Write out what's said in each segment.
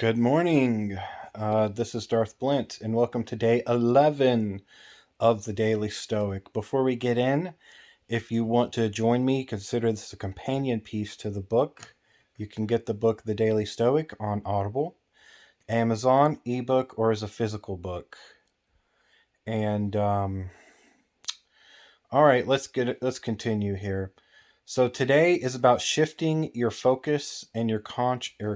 Good morning. This is Darth Blint, and welcome to day 11 of the Daily Stoic. Before we get in, if you want to join me, consider this a companion piece to the book. You can get the book The Daily Stoic on Audible, Amazon, ebook, or as a physical book. And all right, let's continue here. So today is about shifting your focus and your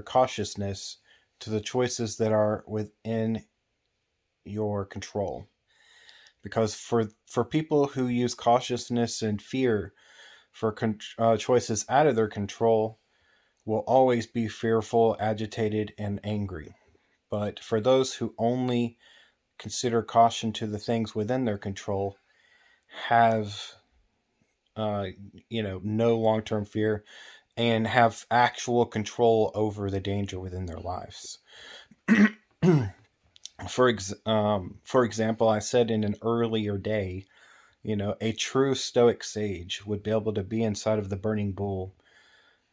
cautiousness to the choices that are within your control. Because for people who use cautiousness and fear for choices out of their control, will always be fearful, agitated, and angry. But for those who only consider caution to the things within their control, have uh, no long-term fear and have actual control over the danger within their lives. For example, I said in an earlier day, a true stoic sage would be able to be inside of the burning bull,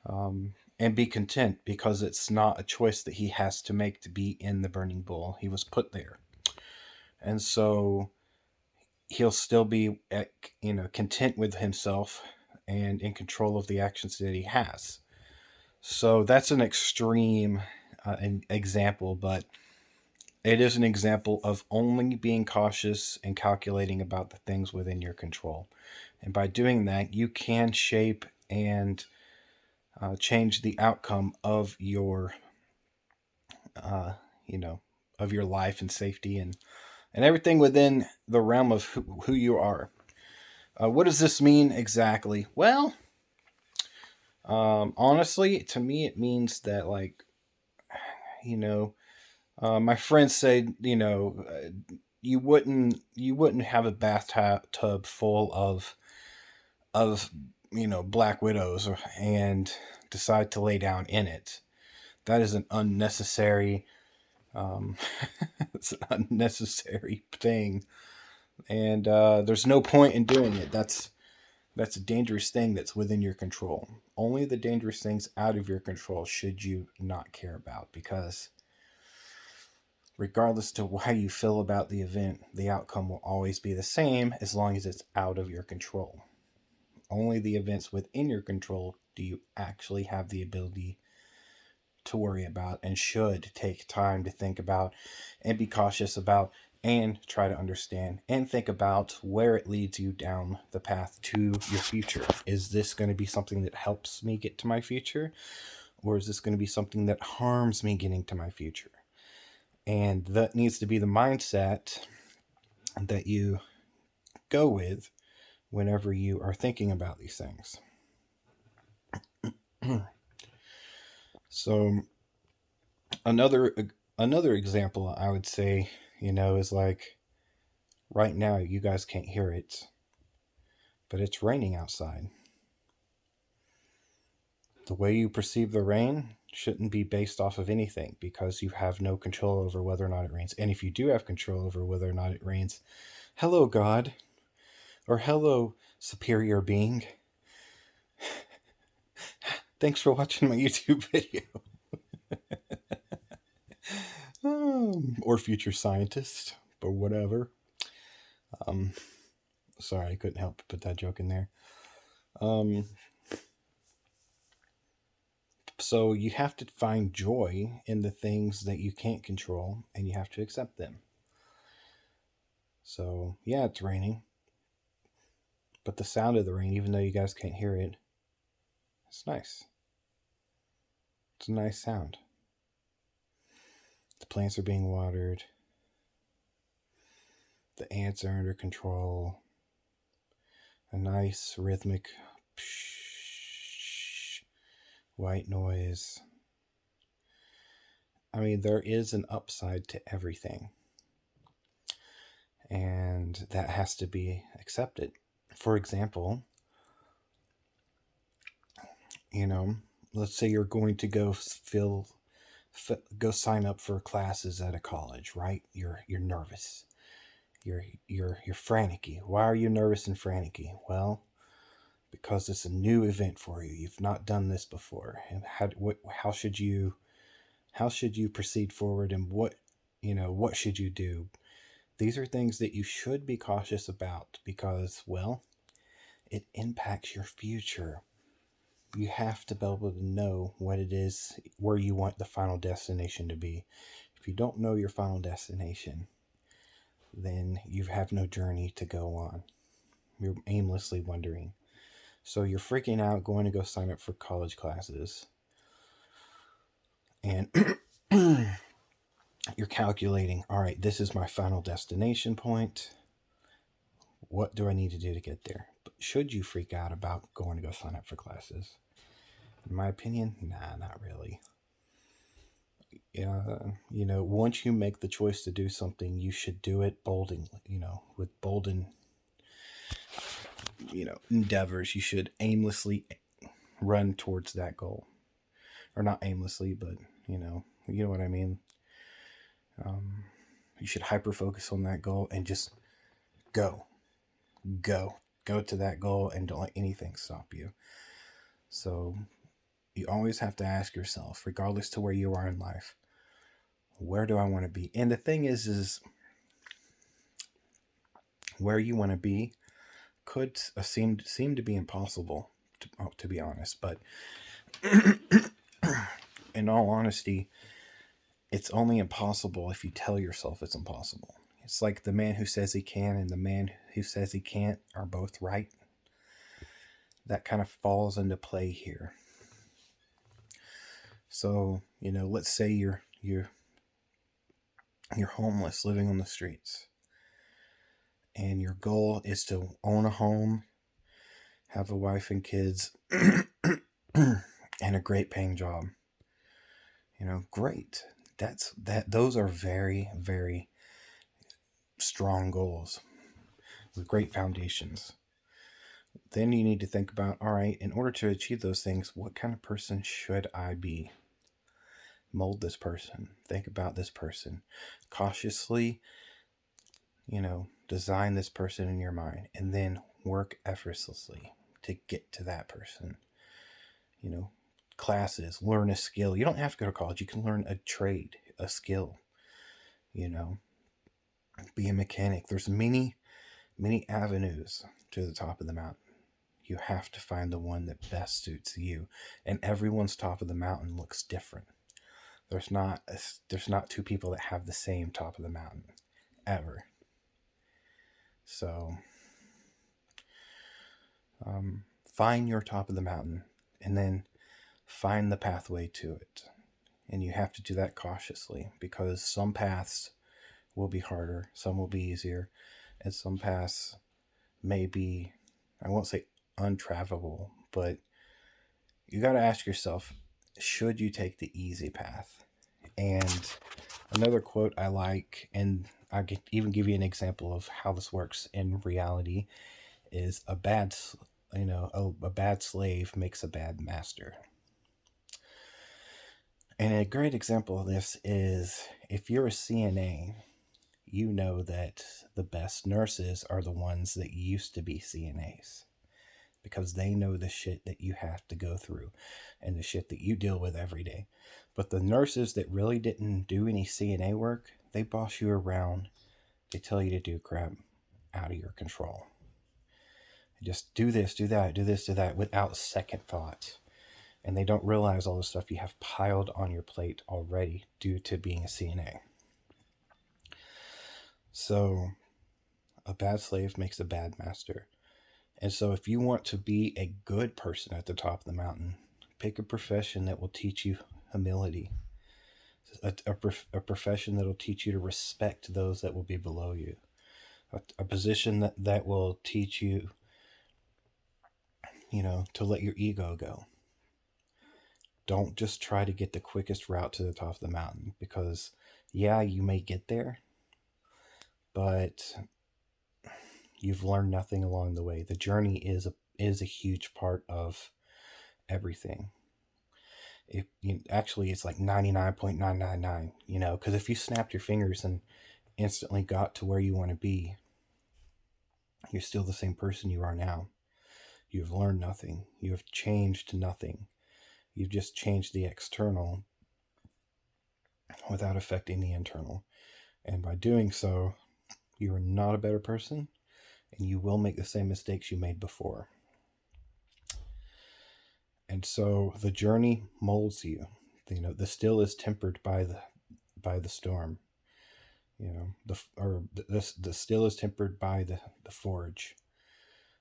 and be content because it's not a choice that he has to make to be in the burning bull. He was put there. And so he'll still be content with himself and in control of the actions that he has. So that's an extreme an example, but it is an example of only being cautious and calculating about the things within your control. And by doing that, you can shape and change the outcome of your, uh, of your life and safety and everything within the realm of who you are. What does this mean exactly? Well, honestly, to me, it means that, like, you know, my friends said, you wouldn't have a bathtub full of black widows and decide to lay down in it. That is an unnecessary um, it's an unnecessary thing, and there's no point in doing it. That's a dangerous thing that's within your control. Only the dangerous things out of your control should you not care about, because regardless to how you feel about the event, the outcome will always be the same as long as it's out of your control. Only the events within your control do you actually have the ability to worry about and should take time to think about and be cautious about and try to understand and think about where it leads you down the path to your future. Is this going to be something that helps me get to my future? Or is this going to be something that harms me getting to my future? And that needs to be the mindset that you go with whenever you are thinking about these things. So another another example I would say, is like right now you guys can't hear it, but it's raining outside. The way you perceive the rain shouldn't be based off of anything, because you have no control over whether or not it rains. And if you do have control over whether or not it rains, hello God, or hello superior being. Thanks for watching my YouTube video. Or future scientist, or whatever. Sorry, I couldn't help but put that joke in there. So you have to find joy in the things that you can't control, and you have to accept them. So yeah, it's raining, but the sound of the rain, even though you guys can't hear it, it's nice. It's a nice sound. The plants are being watered. The ants are under control. A nice rhythmic white noise. I mean, there is an upside to everything, and that has to be accepted. For example, let's say you're going to go sign up for classes at a college, right? You're nervous. You're frantic. Why are you nervous and frantic? Well, because it's a new event for you. You've not done this before. And how should you How should you proceed forward, and what should you do? These are things that you should be cautious about because, well, it impacts your future. You have to be able to know what it is, where you want the final destination to be. If you don't know your final destination, then you have no journey to go on. You're aimlessly wandering. So you're freaking out going to go sign up for college classes. And you're calculating, all right, this is my final destination point. What do I need to do to get there? But should you freak out about going to go sign up for classes? In my opinion, nah, not really. Once you make the choice to do something, you should do it boldly, with bolden, endeavors. You should aimlessly run towards that goal. Or not aimlessly, but, you know what I mean. You should hyper focus on that goal and just go, go, go to that goal and don't let anything stop you. So you always have to ask yourself, regardless to where you are in life, where do I want to be? And the thing is where you want to be could seem to be impossible, to be honest. But in all honesty, it's only impossible if you tell yourself it's impossible. It's like the man who says he can and the man who says he can't are both right. That kind of falls into play here. So, let's say you're homeless, living on the streets, and your goal is to own a home, have a wife and kids, and a great paying job. Great. Those are very, very strong goals with great foundations. Then you need to think about, all right, in order to achieve those things, what kind of person should I be? Mold this person. Think about this person. Cautiously, design this person in your mind, and then work effortlessly to get to that person. Classes, learn a skill. You don't have to go to college. You can learn a trade, a skill, be a mechanic. There's many, many avenues to the top of the mountain. You have to find the one that best suits you. And everyone's top of the mountain looks different. There's not two people that have the same top of the mountain ever. So find your top of the mountain and then find the pathway to it. And you have to do that cautiously because some paths will be harder, some will be easier, and some paths may be, I won't say untravelable, but you got to ask yourself, should you take the easy path? And another quote I like, and I can even give you an example of how this works in reality, is a bad slave makes a bad master. And a great example of this is if you're a CNA, you know that the best nurses are the ones that used to be CNAs because they know the shit that you have to go through and the shit that you deal with every day. But the nurses that really didn't do any CNA work, they boss you around. They tell you to do crap out of your control. Just do this, do that, do this, do that without second thought. And they don't realize all the stuff you have piled on your plate already due to being a CNA. So a bad slave makes a bad master. And so if you want to be a good person at the top of the mountain, pick a profession that will teach you humility. A profession that will teach you to respect those that will be below you. A position that will teach you, to let your ego go. Don't just try to get the quickest route to the top of the mountain because, yeah, you may get there, but you've learned nothing along the way. The journey is a huge part of everything. Actually, it's like 99.999, because if you snapped your fingers and instantly got to where you want to be, you're still the same person you are now. You've learned nothing. You have changed nothing. You've just changed the external, without affecting the internal. And by doing so, you are not a better person, and you will make the same mistakes you made before. And so the journey molds you. The still is tempered by the storm. The still is tempered by the forge.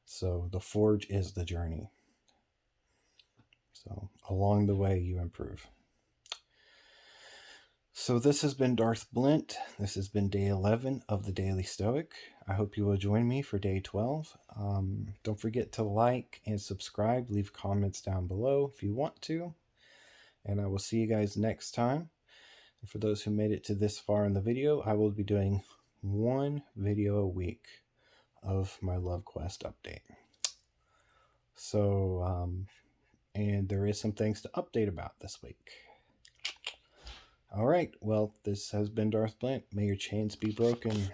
So the forge is the journey. So along the way, you improve. So this has been Darth Blint. This has been day 11 of the Daily Stoic. I hope you will join me for day 12. Don't forget to like and subscribe. Leave comments down below if you want to. And I will see you guys next time. And for those who made it to this far in the video, I will be doing one video a week of my Love Quest update. So, and there is some things to update about this week. All right, well, this has been Darth Blint. May your chains be broken.